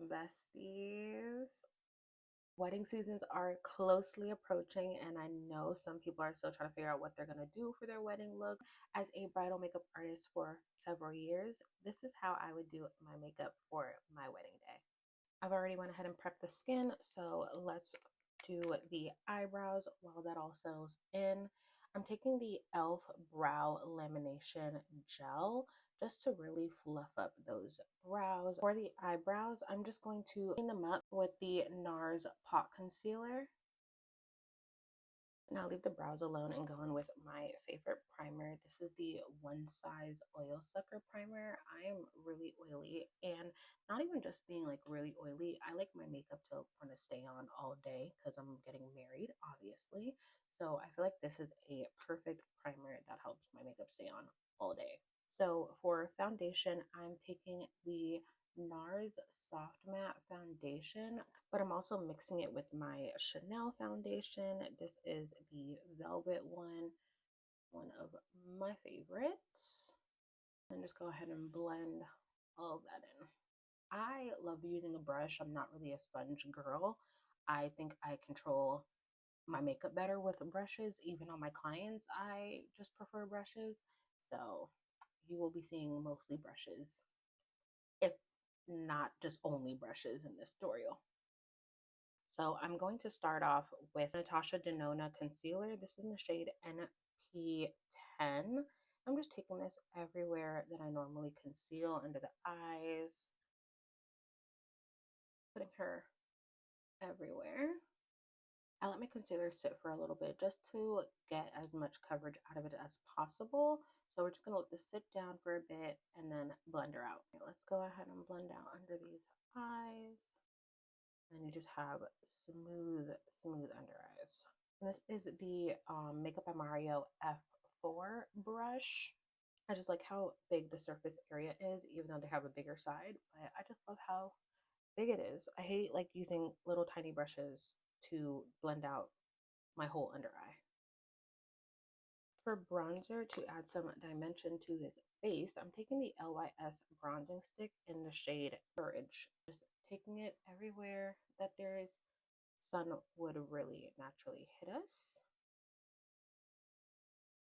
besties. Wedding seasons are closely approaching, and I know some people are still trying to figure out what they're going to do for their wedding look. As a bridal makeup artist for several years, this is how I would do my makeup for my wedding day. I've already went ahead and prepped the skin, so let's do the eyebrows while that all settles in. I'm taking the e.l.f. brow lamination gel just to really fluff up those brows. For the eyebrows, I'm just going to clean them up with the NARS Pot Concealer. Now leave the brows alone and go in with my favorite primer. This is the One Size Oil Sucker Primer. I am really oily, and not even just being like really oily. I like my makeup to want to stay on all day because I'm getting married, obviously. So I feel like this is a perfect primer that helps my makeup stay on all day. So for foundation, I'm taking the NARS Soft Matte Foundation, but I'm also mixing it with my Chanel foundation. This is the Velvet one of my favorites. And just go ahead and blend all of that in. I love using a brush. I'm not really a sponge girl. I think I control my makeup better with brushes. Even on my clients, I just prefer brushes. So you will be seeing mostly brushes, if not just only brushes in this tutorial. So I'm going to start off with Natasha Denona Concealer. This is in the shade NP10. I'm just taking this everywhere that I normally conceal, under the eyes, putting her everywhere. I let my concealer sit for a little bit just to get as much coverage out of it as possible. So we're just going to let this sit down for a bit and then blend her out. Okay, let's go ahead and blend out under these eyes. And you just have smooth under eyes. And this is the Makeup by Mario F4 brush. I just like how big the surface area is, even though they have a bigger side, but I just love how big it is. I hate like using little tiny brushes to blend out my whole under eye. For bronzer, to add some dimension to this face, I'm taking the LYS bronzing stick in the shade Courage. Just taking it everywhere that there is sun would really naturally hit us.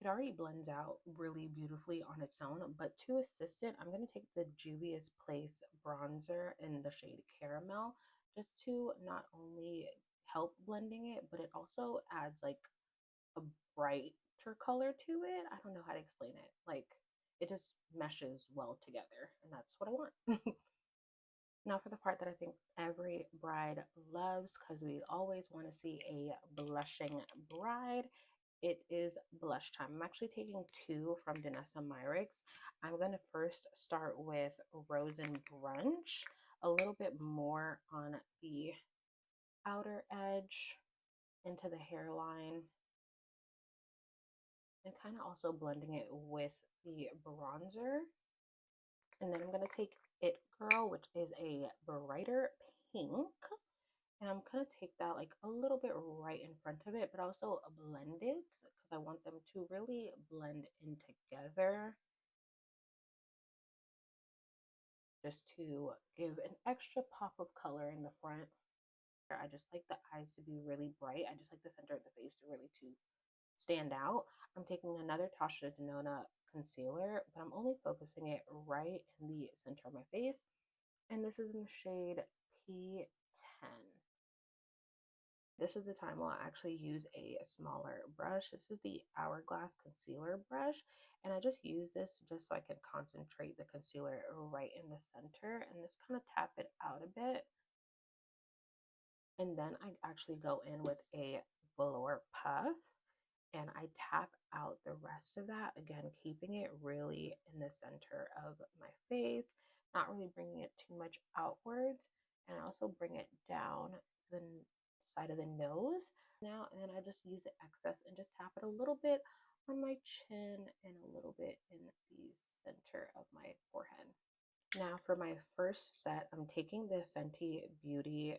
It already blends out really beautifully on its own, but to assist it, I'm going to take the Juvia's Place bronzer in the shade Caramel, just to not only help blending it, but it also adds like a brighter color to it. I don't know how to explain it. Like, it just meshes well together, and that's what I want. Now for the part that I think every bride loves, because we always want to see a blushing bride, it is blush time. I'm actually taking two from Danessa Myricks. I'm going to first start with Rose and Brunch, a little bit more on the outer edge into the hairline, and kind of also blending it with the bronzer. And then I'm going to take It Girl, which is a brighter pink, and I'm going to take that like a little bit right in front of it, but also blend it because I want them to really blend in together, just to give an extra pop of color in the front. I just like the eyes to be really bright. I just like the center of the face to really stand out. I'm taking another Tasha Denona concealer, but I'm only focusing it right in the center of my face. And this is in the shade P10. This is the time we'll actually use a smaller brush. This is the Hourglass Concealer brush, and I just use this just so I can concentrate the concealer right in the center and just kind of tap it out a bit. And then I actually go in with a velour puff and I tap out the rest of that, again keeping it really in the center of my face, not really bringing it too much outwards, and I also bring it down the side of the nose now, and then I just use the excess and just tap it a little bit on my chin and a little bit in the center of my forehead. Now for my first set, I'm taking the Fenty Beauty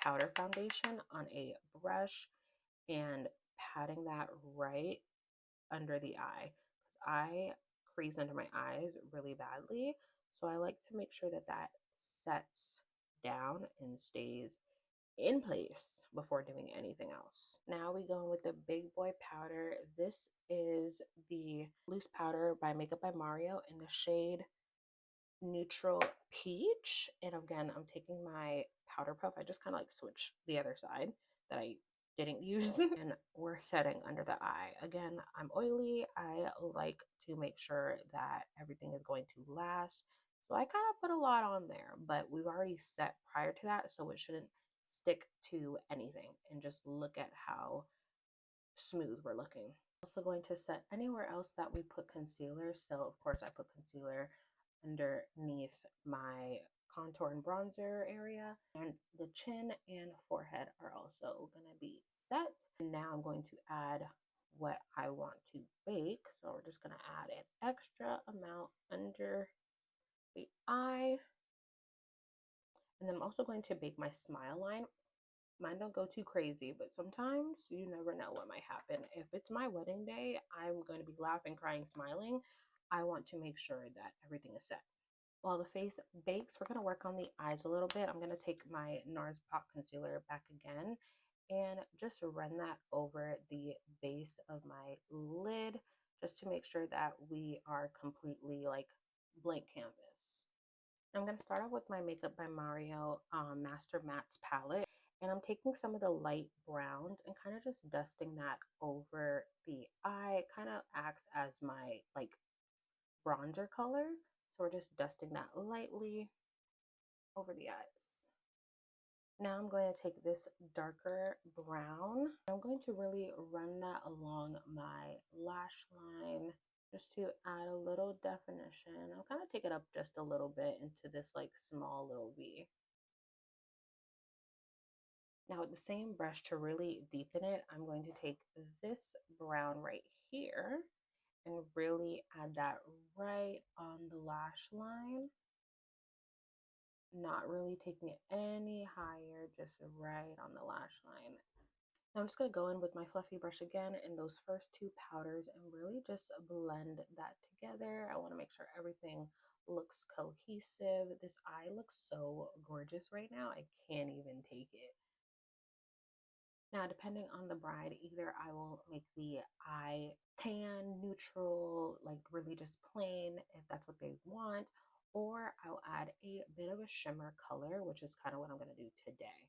powder foundation on a brush and patting that right under the eye, because I crease under my eyes really badly. So I like to make sure that that sets down and stays in place before doing anything else. Now we go in with the big boy powder. This is the loose powder by Makeup by Mario in the shade Neutral Peach. And again, I'm taking my powder puff. I just kind of like switch the other side that I didn't use and we're setting under the eye. Again, I'm oily. I like to make sure that everything is going to last. So I kind of put a lot on there, but we've already set prior to that, so it shouldn't stick to anything. And just look at how smooth we're looking. Also going to set anywhere else that we put concealer. So of course I put concealer underneath my contour and bronzer area, and the chin and forehead are also going to be set. And now I'm going to add what I want to bake. So we're just going to add an extra amount under the eye. And then I'm also going to bake my smile line. Mine don't go too crazy, but sometimes you never know what might happen. If it's my wedding day, I'm going to be laughing, crying, smiling. I want to make sure that everything is set. While the face bakes, we're going to work on the eyes a little bit. I'm going to take my NARS Pot Concealer back again and just run that over the base of my lid just to make sure that we are completely like blank canvas. I'm going to start off with my Makeup by Mario Master Mattes palette. And I'm taking some of the light browns and kind of just dusting that over the eye. It kind of acts as my like bronzer color. So we're just dusting that lightly over the eyes. Now I'm going to take this darker brown. I'm going to really run that along my lash line just to add a little definition. I'll kind of take it up just a little bit into this like small little V. Now with the same brush to really deepen it, I'm going to take this brown right here and really add that right on the lash line. Not really taking it any higher, just right on the lash line. Now I'm just going to go in with my fluffy brush again in those first two powders and really just blend that together. I want to make sure everything looks cohesive. This eye looks so gorgeous right now. I can't even take it. Now, depending on the bride, either I will make the eye tan, neutral, like really just plain, if that's what they want, or I'll add a bit of a shimmer color, which is kind of what I'm going to do today.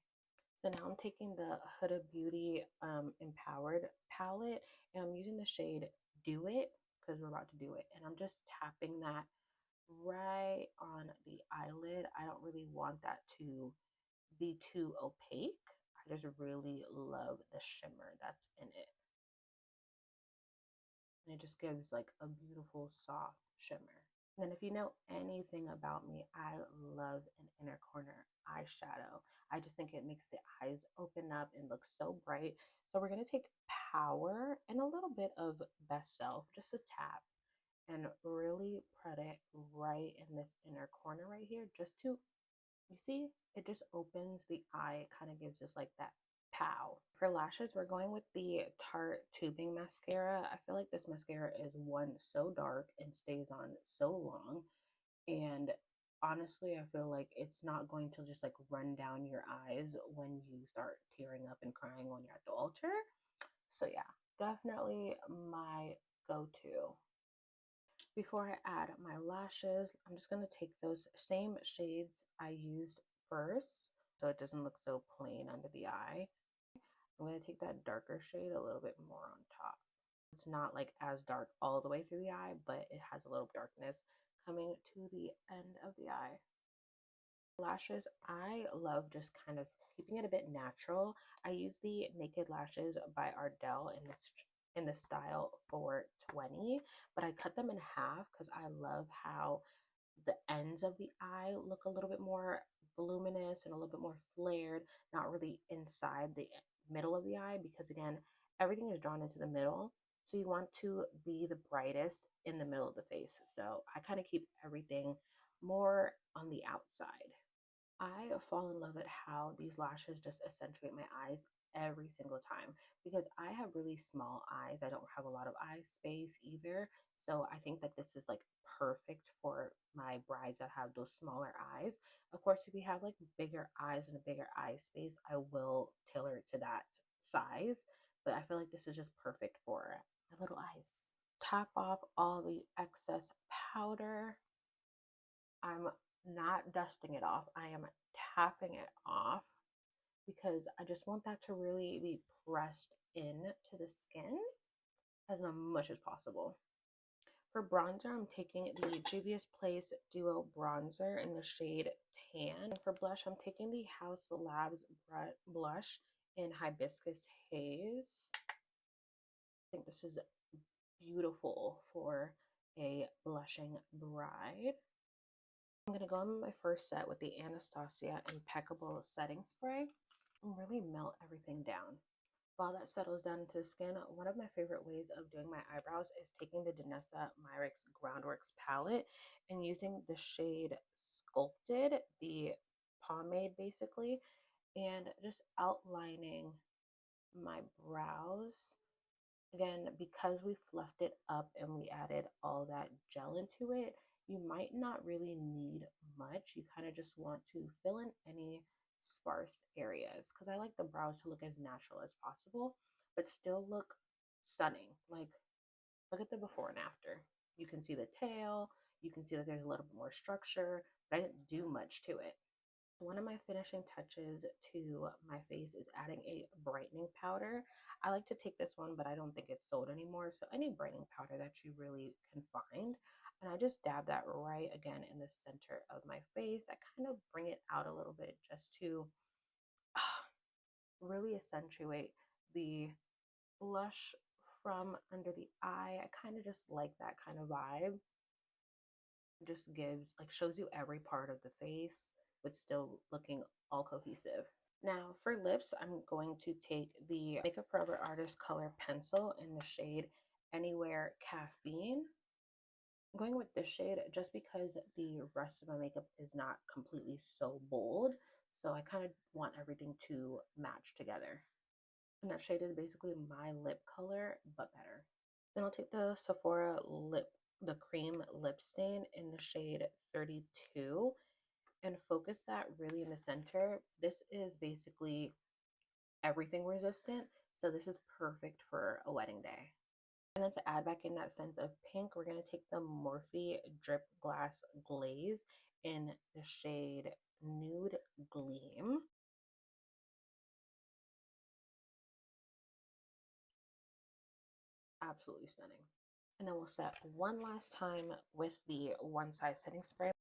So now I'm taking the Huda Beauty Empowered palette, and I'm using the shade Do It, because we're about to do it. And I'm just tapping that right on the eyelid. I don't really want that to be too opaque. I just really love the shimmer that's in it. And it just gives like a beautiful soft shimmer. And then if you know anything about me, I love an inner corner eyeshadow. I just think it makes the eyes open up and look so bright. So we're going to take Power and a little bit of Best Self, just a tap, and really put it right in this inner corner right here, just to, you see, it just opens the eye. It kind of gives us like that pow. For lashes, we're going with the Tarte Tubing Mascara. I feel like this mascara is one so dark and stays on so long. And honestly, I feel like it's not going to just like run down your eyes when you start tearing up and crying when you're at the altar. So yeah, definitely my go-to. Before I add my lashes, I'm just going to take those same shades I used first so it doesn't look so plain under the eye. I'm going to take that darker shade a little bit more on top. It's not like as dark all the way through the eye, but it has a little darkness coming to the end of the eye. Lashes, I love just kind of keeping it a bit natural. I use the Naked Lashes by Ardell in the style 420, but I cut them in half because I love how the ends of the eye look a little bit more voluminous and a little bit more flared, not really inside the middle of the eye, because again, everything is drawn into the middle. So you want to be the brightest in the middle of the face. So I kind of keep everything more on the outside. I fall in love with how these lashes just accentuate my eyes every single time because I have really small eyes. I don't have a lot of eye space either. So I think that this is like perfect for my brides that have those smaller eyes. Of course, if you have like bigger eyes and a bigger eye space, I will tailor it to that size. But I feel like this is just perfect for my little eyes. Tap off all the excess powder. I'm not dusting it off. I am tapping it off because I just want that to really be pressed in to the skin as much as possible. For bronzer, I'm taking the Juvia's Place Duo Bronzer in the shade Tan. And for blush, I'm taking the House Labs blush in Hibiscus Haze. I think this is beautiful for a blushing bride. I'm going to go on my first set with the Anastasia Impeccable Setting Spray and really melt everything down. While that settles down into the skin, one of my favorite ways of doing my eyebrows is taking the Danessa Myricks Groundworks palette and using the shade Sculpted, the pomade basically, and just outlining my brows. Again, because we fluffed it up and we added all that gel into it, you might not really need much. You kind of just want to fill in any sparse areas because I like the brows to look as natural as possible, but still look stunning. Like, look at the before and after. You can see the tail, you can see that there's a little bit more structure, but I didn't do much to it. One of my finishing touches to my face is adding a brightening powder. I like to take this one, but I don't think it's sold anymore. So any brightening powder that you really can find. And I just dab that right again in the center of my face. I kind of bring it out a little bit just to really accentuate the blush from under the eye. I kind of just like that kind of vibe. It just gives, like, shows you every part of the face but still looking all cohesive. Now for lips, I'm going to take the Makeup Forever Artist Color Pencil in the shade Anywhere Caffeine. I'm going with this shade just because the rest of my makeup is not completely so bold. So I kind of want everything to match together. And that shade is basically my lip color, but better. Then I'll take the Sephora the cream lip stain in the shade 32 and focus that really in the center. This is basically everything resistant, so this is perfect for a wedding day. And then to add back in that sense of pink, we're going to take the Morphe Drip Glass Glaze in the shade Nude Gleam. Absolutely stunning. And then we'll set one last time with the One Size Setting Spray.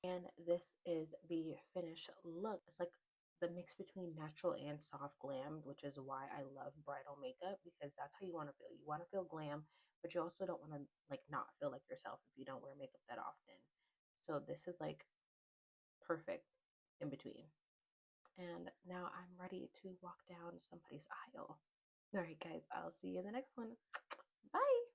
And this is the finished look. It's like the mix between natural and soft glam, which is why I love bridal makeup, because that's how you want to feel. You want to feel glam, but you also don't want to like not feel like yourself if you don't wear makeup that often. So this is like perfect in between. And now I'm ready to walk down somebody's aisle. All right, guys, I'll see you in the next one. Bye.